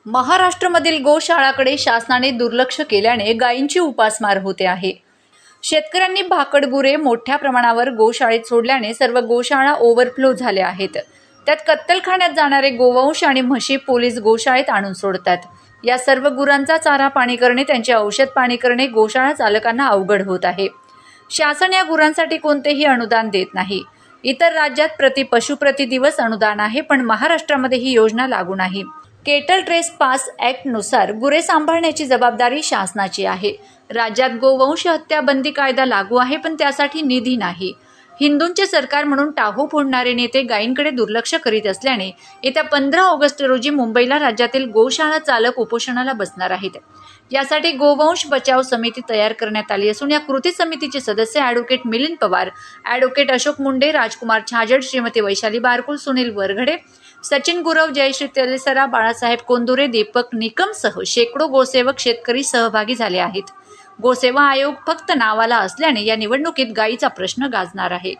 महाराष्ट्रामधील गोशाळाकडे शासनाने दुर्लक्ष केल्याने गायींची उपासमार होते आहे। शेतकऱ्यांनी भाकड गुरे मोठ्या प्रमाणावर गोशाळेत सोडल्याने सर्व गोशाळा ओव्हरफ्लो झाल्या आहेत। त्यात कत्तलखान्यात जाणारे गोवंश आणि म्हशी पोलीस गोशाळेत आणून सोडतात। या सर्व गुरांचा चारा पाणी करणे, त्यांचे औषध पाणी करणे गोशाळा चालकांना अवघड होत आहे। शासन या गुरांसाठी कोणतेही अनुदान देत नाही। इतर राज्यात पशुप्रती दिवस अनुदान आहे, पण महाराष्ट्रामध्ये ही योजना लागू नाही। केटल ट्रेस पास ॲक्ट नुसार गुरे सांभाळण्याची जबाबदारी शासनाची आहे। राज्यात गोवंश हत्या बंदी कायदा लागू आहे, पण त्यासाठी निधी नाही। हिंदूंचे सरकार म्हणून टाहो फोडणारे नेते गायींकडे दुर्लक्ष करीत असल्याने येत्या 15 ऑगस्ट रोजी मुंबईला राज्यातील गोशाळा चालक उपोषणाला बसणार आहेत। यासाठी गोवंश बचाव समिती तयार करण्यात आली असून या कृती समितीचे सदस्य ॲडव्होकेट मिलिंद पवार, ॲडव्होकेट अशोक मुंडे, राजकुमार छाजड, श्रीमती वैशाली बारकुल, सुनील वरघडे, सचिन गुरव, जयश्री तेलेसरा, बाळासाहेब कोंदुरे, दीपक निकमसह शेकडो गोसेवक शेतकरी सहभागी झाले आहेत। गोसेवा आयोग फक्त नावाला असल्याने या निवडणुकीत गायीचा प्रश्न गाजणार आहे।